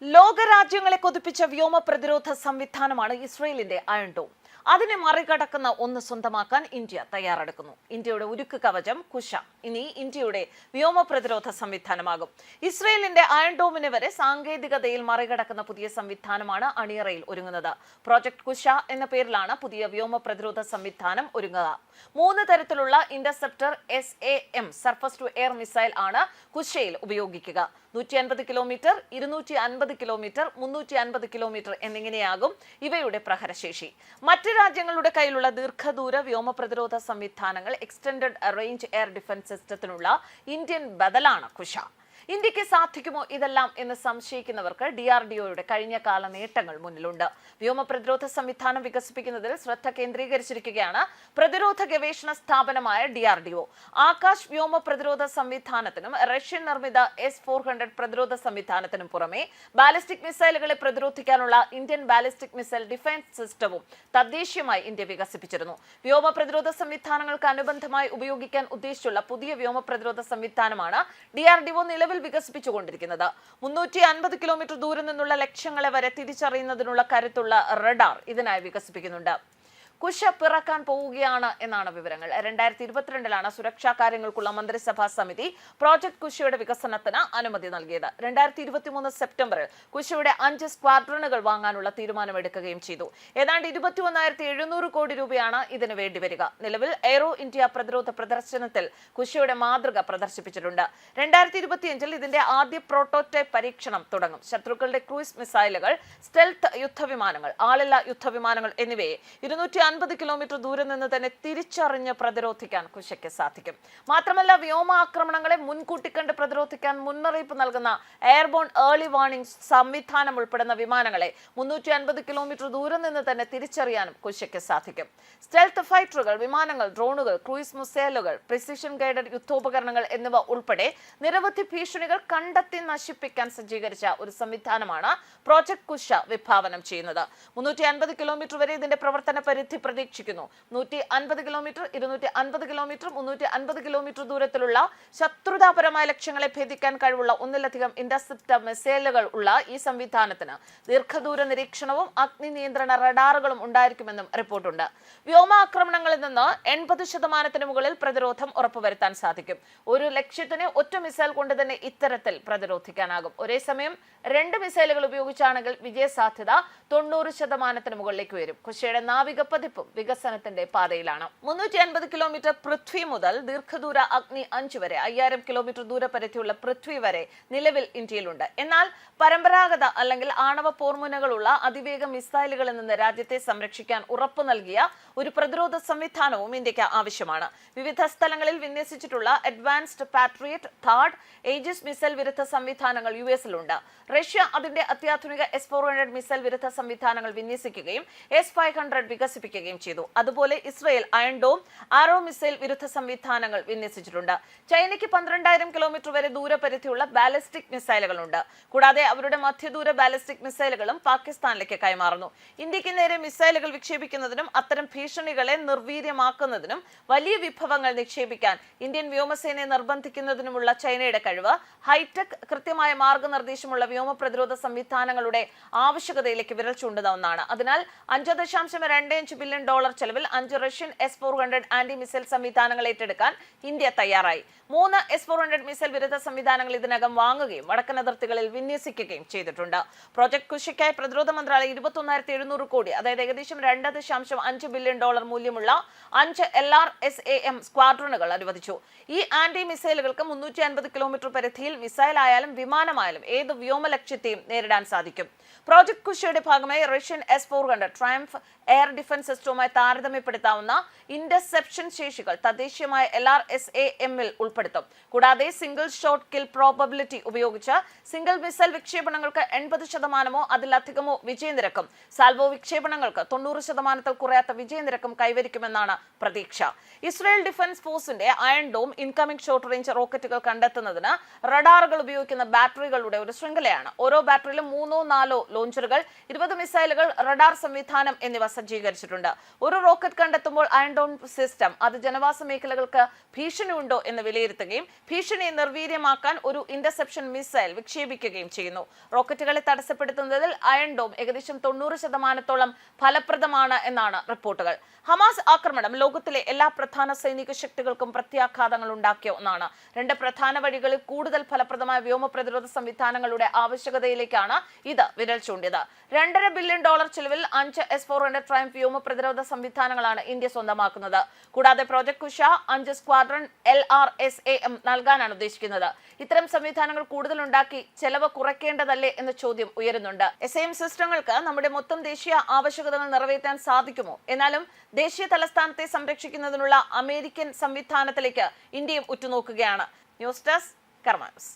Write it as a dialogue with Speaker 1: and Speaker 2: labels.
Speaker 1: ലോകരാജ്യങ്ങളെ കൊതിപ്പിച്ച വ്യോമ പ്രതിരോധ സംവിധാനമാണ് ഇസ്രയേലിന്റെ അയൺ ഡോം. അതിനെ മറികടക്കുന്ന ഒന്ന് സ്വന്തമാക്കാൻ ഇന്ത്യ തയ്യാറെടുക്കുന്നു. ഇന്ത്യയുടെ ഉരുക്ക് കവചം കുശ ഇനി ഇന്ത്യയുടെ വ്യോമ പ്രതിരോധ സംവിധാനമാകും. ഇസ്രയേലിന്റെ അയൺ ഡോമിനെ വരെ സാങ്കേതികതയിൽ മറികടക്കുന്ന പുതിയ സംവിധാനമാണ് അണിയറയിൽ ഒരുങ്ങുന്നത്. പ്രോജക്ട് കുശ എന്ന പേരിലാണ് പുതിയ വ്യോമ പ്രതിരോധ സംവിധാനം ഒരുങ്ങുക. 3 തരത്തിലുള്ള interceptor SAM surface to air missile ആണ് കുശയിൽ ഉപയോഗിക്കുക. 150 കിലോമീറ്റർ, 250 കിലോമീറ്റർ, 350 കിലോമീറ്റർ എന്നിങ്ങനെയാകും ഇവയുടെ പ്രഹരശേഷി. മറ്റ് രാജ്യങ്ങളുടെ കയ്യിലുള്ള ദീർഘദൂര വ്യോമ പ്രതിരോധ സംവിധാനങ്ങൾ എക്സ്റ്റൻഡഡ് റേഞ്ച് എയർ ഡിഫൻസ് സിസ്റ്റത്തിനുള്ള ഇന്ത്യൻ ബദലാണ് കുശ. ഇന്ത്യക്ക് സാധിക്കുമോ ഇതെല്ലാം എന്ന് സംശയിക്കുന്നവർക്ക് DRDOയുടെ കഴിഞ്ഞ കാല നേട്ടങ്ങൾ മുന്നിലുണ്ട്. വ്യോമ പ്രതിരോധ സംവിധാനം വികസിപ്പിക്കുന്നതിൽ ശ്രദ്ധ കേന്ദ്രീകരിച്ചിരിക്കുകയാണ് പ്രതിരോധ ഗവേഷണ സ്ഥാപനമായ DRDO. ആകാശ് വ്യോമ പ്രതിരോധ സംവിധാനത്തിനും റഷ്യൻ നിർമ്മിത S-400 പ്രതിരോധ സംവിധാനത്തിനും പുറമെ ബാലിസ്റ്റിക് മിസൈലുകളെ പ്രതിരോധിക്കാനുള്ള ഇന്ത്യൻ ബാലിസ്റ്റിക് മിസൈൽ ഡിഫൻസ് സിസ്റ്റവും തദ്ദേശീയമായി ഇന്ത്യ വികസിപ്പിച്ചിരുന്നു. വ്യോമ പ്രതിരോധ സംവിധാനങ്ങൾക്ക് അനുബന്ധമായി ഉപയോഗിക്കാൻ ഉദ്ദേശിച്ചുള്ള പുതിയ വ്യോമ പ്രതിരോധ സംവിധാനമാണ് DRDO നിലവിൽ വികസിപ്പിച്ചുകൊണ്ടിരിക്കുന്നത്. 350 കിലോമീറ്റർ ദൂരം നിന്നുള്ള ലക്ഷ്യങ്ങളെ വരെ തിരിച്ചറിയുന്നതിനുള്ള കരുത്തുള്ള റഡാർ ഇതിനായി വികസിപ്പിക്കുന്നുണ്ട്. കുശ പിറക്കാൻ പോവുകയാണ് എന്നാണ് വിവരങ്ങൾ. 2022 സുരക്ഷാ കാര്യങ്ങൾക്കുള്ള മന്ത്രിസഭാ സമിതി പ്രോജക്ട് കുശയുടെ വികസനത്തിന് അനുമതി നൽകിയത്. 2023 സെപ്റ്റംബറിൽ കുശയുടെ 5 സ്ക്വാഡ്രണുകൾ വാങ്ങാനുള്ള തീരുമാനമെടുക്കുകയും ചെയ്തു. ഏതാണ്ട് 21,700 കോടി രൂപയാണ് ഇതിന് വേണ്ടിവരിക. നിലവിൽ എയ്റോ ഇന്ത്യ പ്രതിരോധ പ്രദർശനത്തിൽ കുശയുടെ മാതൃക പ്രദർശിപ്പിച്ചിട്ടുണ്ട്. 2025 ഇതിന്റെ ആദ്യ പ്രോട്ടോടൈപ്പ് പരീക്ഷണം തുടങ്ങും. ശത്രുക്കളുടെ ക്രൂയിസ് മിസൈലുകൾ, സ്റ്റെൽത്ത് യുദ്ധവിമാനങ്ങൾ, ആളില്ലാ യുദ്ധവിമാനങ്ങൾ എന്നിവയെ 250 കിലോമീറ്റർ ദൂരം നിന്ന് തന്നെ തിരിച്ചറിഞ്ഞ് പ്രതിരോധിക്കാൻ കുശയ്ക്ക് സാധിക്കും. മാത്രമല്ല, വ്യോമാക്രമണങ്ങളെ മുൻകൂട്ടി കണ്ട് പ്രതിരോധിക്കാൻ മുന്നറിയിപ്പ് നൽകുന്ന എയർബോൺ ഏർലി വാർണിംഗ് സംവിധാനം ഉൾപ്പെടുന്ന വിമാനങ്ങളെ 350 കിലോമീറ്റർ ദൂരം നിന്ന് തന്നെ തിരിച്ചറിയാനും കുശയ്ക്ക് സാധിക്കും. സ്റ്റെൽത്ത് ഫൈറ്ററുകൾ, വിമാനങ്ങൾ, ഡ്രോണുകൾ, ക്രൂയിസ് മിസൈലുകൾ, പ്രിസിഷൻ ഗൈഡഡ് യുദ്ധോപകരണങ്ങൾ എന്നിവ ഉൾപ്പെടെ നിരവധി ഭീഷണികൾ കണ്ടെത്തി നശിപ്പിക്കാൻ സജ്ജീകരിച്ച ഒരു സംവിധാനമാണ് പ്രോജക്ട് കുശ വിഭാവനം ചെയ്യുന്നത്. 350 കിലോമീറ്റർ വരെ ഇതിന്റെ പ്രവർത്തന പരിധി പ്രതീക്ഷിക്കുന്നു. 150 കിലോമീറ്റർ, 250 കിലോമീറ്റർ, 350 കിലോമീറ്റർ ദൂരത്തിലുള്ള ശത്രുതാപരമായ ലക്ഷ്യങ്ങളെ ഭേദിക്കാൻ കഴിവുള്ള ഒന്നിലധികം ഇന്റർസെപ്റ്റർ മിസൈലുകൾ ഉള്ള ഈ സംവിധാനത്തിന് ദീർഘദൂര നിരീക്ഷണവും അഗ്നി നിയന്ത്രണ റഡാറുകളും ഉണ്ടായിരിക്കുമെന്നും റിപ്പോർട്ടുണ്ട്. വ്യോമാക്രമണങ്ങളിൽ നിന്ന് 80% മുകളിൽ പ്രതിരോധം ഉറപ്പുവരുത്താൻ സാധിക്കും. ഒരു ലക്ഷ്യത്തിന് ഒറ്റ മിസൈൽ കൊണ്ട് തന്നെ ഇത്തരത്തിൽ പ്രതിരോധിക്കാനാകും. ഒരേ സമയം 2 മിസൈലുകൾ ഉപയോഗിച്ചാണെങ്കിൽ വിജയസാധ്യത 90% മുകളിലേക്ക് വരും. കുശയുടെ നാവിക പതിപ്പും വികസനത്തിന്റെ പാതയിലാണ്. 350 കിലോമീറ്റർ പൃഥ്വി മുതൽ ദീർഘദൂര അഗ്നി 5 വരെ 5000 കിലോമീറ്റർ ദൂരപരിധിയുള്ള പൃഥ്വി വരെ നിലവിൽ ഇന്ത്യയിലുണ്ട്. എന്നാൽ പരമ്പരാഗത അല്ലെങ്കിൽ ആണവ പോർമുനകളുള്ള അതിവേഗ മിസൈലുകളിൽ നിന്ന് രാജ്യത്തെ സംരക്ഷിക്കാൻ ഉറപ്പു നൽകിയ ഒരു പ്രതിരോധ സംവിധാനവും ഇന്ത്യക്ക് ആവശ്യമാണ്. വിവിധ സ്ഥലങ്ങളിൽ വിന്യസിച്ചിട്ടുള്ള അഡ്വാൻസ്ഡ് പാട്രിയറ്റ്, താഡ്, ഏജിസ് മിസൈൽ വിരുദ്ധ സംവിധാനങ്ങൾ US-ലുണ്ട്. റഷ്യ അതിന്റെ അത്യാധുനിക S-400 മിസൈൽ വിരുദ്ധ സംവിധാനങ്ങൾ വിന്യസിക്കുകയും S-500 വികസിപ്പിക്കുകയും ചെയ്തു. അതുപോലെ ഇസ്രയേൽ അയൺ ഡോം, ആരോ മിസൈൽ വിരുദ്ധ സംവിധാനങ്ങൾ വിന്യസിച്ചിട്ടുണ്ട്. ചൈനയ്ക്ക് 12,000 കിലോമീറ്റർ വരെ ദൂരപരിധിയുള്ള ബാലിസ്റ്റിക് മിസൈലുകളുണ്ട്. കൂടാതെ അവരുടെ മധ്യദൂര ബാലിസ്റ്റിക് മിസൈലുകളും പാകിസ്ഥാനിലേക്ക് കൈമാറുന്നു. ഇന്ത്യക്ക് നേരെ മിസൈലുകൾ വിക്ഷേപിക്കുന്നതിനും അത്തരം ഭീഷണികളെ നിർവീര്യമാക്കുന്നതിനും വലിയ വിഭവങ്ങൾ നിക്ഷേപിക്കാൻ ഇന്ത്യൻ വ്യോമസേനയെ നിർബന്ധിക്കുന്നതിനുമുള്ള ചൈനയുടെ കഴിവ് ഹൈടെക്, കൃത്യമായ മാർഗനിർദ്ദേശമുള്ള വ്യോമ പ്രതിരോധ സംവിധാനങ്ങളുടെ ആവശ്യകതയിലേക്ക് വിരൽ ചൂണ്ടുന്ന ഒന്നാണ്. അതിനാൽ $5.25 ബില്യൺ ചെലവിൽ 5 റഷ്യൻ S-400 ആന്റി മിസൈൽ സംവിധാനങ്ങൾ ഏറ്റെടുക്കാൻ ഇന്ത്യ തയ്യാറായി. 3 S-400 മിസൈൽ വിരുദ്ധ സംവിധാനങ്ങൾ ഇതിനകം വാങ്ങുകയും വടക്കൻ അതിർത്തികളിൽ വിന്യസിക്കുകയും ചെയ്തിട്ടുണ്ട്. പ്രോജക്ട് കുശയ്ക്കായി പ്രതിരോധ മന്ത്രാലയം 21,700 കോടി, അതായത് ഏകദേശം $2.5 ബില്യൺ മൂല്യമുള്ള 5 LRSAM സ്ക്വാഡ്രണുകൾ അനുവദിച്ചു. ഈ ആന്റി മിസൈലുകൾക്ക് 350 കിലോമീറ്റർ പരിധിയിൽ മിസൈൽ ആയാലും വിമാനമായാലും ഏത് വ്യോമ ലക്ഷ്യത്തെയും നേരിടാൻ സാധിക്കും. പ്രോജക്ട് കുശയുടെ ഭാഗമായി Russian S-400 triumph air defence സിസ്റ്റവുമായി താരതമ്യപ്പെടുത്താവുന്ന ഇന്റർസെപ്ഷൻ ശേഷികൾ തദ്ദേശീയമായ LRSAM-ൽ ഉൾപ്പെടുത്തും. കൂടാതെ സിംഗിൾ ഷോട്ട് കിൽ പ്രോബബിലിറ്റി ഉപയോഗിച്ച് സിംഗിൾ മിസൈൽ വിക്ഷേപണങ്ങൾക്ക് 80% അതിലധികമോ വിജയനിരക്കും, സാൽവോ വിക്ഷേപണങ്ങൾക്ക് 90% കുറയാത്ത വിജയനിരക്കും കൈവരിക്കുമെന്നാണ് പ്രതീക്ഷ. ഇസ്രായേൽ ഡിഫൻസ് ഫോഴ്സിന്റെ iron dome incoming short range റോക്കറ്റുകൾ കണ്ടെത്തുന്നതിന് റഡാറുകൾ ഉപയോഗിക്കുന്ന ബാറ്ററികളുടെ ഒരു ശൃംഖലയാണ്. ഓരോ ബാറ്ററിയിലും 3-4 ലോഞ്ചറുകൾ, 20 മിസൈലുകൾ, റഡാർ സംവിധാനം എന്നിവ സജ്ജീകരിച്ചിട്ടുണ്ട്. നടത്തിയിട്ടുണ്ട്. ഒരു റോക്കറ്റ് കണ്ടെത്തുമ്പോൾ അയൺ ഡോം സിസ്റ്റം അത് ജനവാസ മേഖലകൾക്ക് ഭീഷണിയുണ്ടോ എന്ന് വിലയിരുത്തുകയും ഭീഷണിയെ നിർവീര്യമാക്കാൻ ഒരു ഇന്റർസെപ്ഷൻ മിസൈൽ വിക്ഷേപിക്കുകയും ചെയ്യുന്നു. റോക്കറ്റുകളെ തടസ്സപ്പെടുത്തുന്നതിൽ അയൺ ഡോം ഏകദേശം 90% ഫലപ്രദമാണ് എന്നാണ് റിപ്പോർട്ടുകൾ. ഹമാസ് ആക്രമണം ലോകത്തിലെ എല്ലാ പ്രധാന സൈനിക ശക്തികൾക്കും പ്രത്യാഘാതങ്ങൾ ഉണ്ടാക്കിയ ഒന്നാണ്. രണ്ട് പ്രധാന വഴികളിൽ കൂടുതൽ ഫലപ്രദമായ വ്യോമ പ്രതിരോധ സംവിധാനങ്ങളുടെ ആവശ്യകതയിലേക്കാണ് ഇത് വിരൽ ചൂണ്ടിയത്. $2.5 ബില്യൺ ചെലവിൽ 5 S-400 ട്രയംഫ് വ്യോമ പ്രതിരോധ സംവിധാനങ്ങളാണ് ഇന്ത്യ സ്വന്തമാക്കുന്നത്. കൂടാതെ പ്രോജക്ട് കുശ 5 സ്ക്വാഡ്രൺ LRSAM നൽകാനാണ് ഉദ്ദേശിക്കുന്നത്. ഇത്തരം സംവിധാനങ്ങൾ കൂടുതൽ ഉണ്ടാക്കി ചെലവ് കുറയ്ക്കേണ്ടതല്ലേ എന്ന ചോദ്യം ഉയരുന്നുണ്ട്. SAM സിസ്റ്റങ്ങൾക്ക് നമ്മുടെ മൊത്തം ദേശീയ ആവശ്യകതകൾ നിറവേറ്റാൻ സാധിക്കുമോ? എന്നാലും ദേശീയ തലസ്ഥാനത്തെ സംരക്ഷിക്കുന്നതിനുള്ള അമേരിക്കൻ സംവിധാനത്തിലേക്ക് ഇന്ത്യയും ഉറ്റുനോക്കുകയാണ്. ന്യൂസ് ഡെസ്ക് കർമ്മ ന്യൂസ്.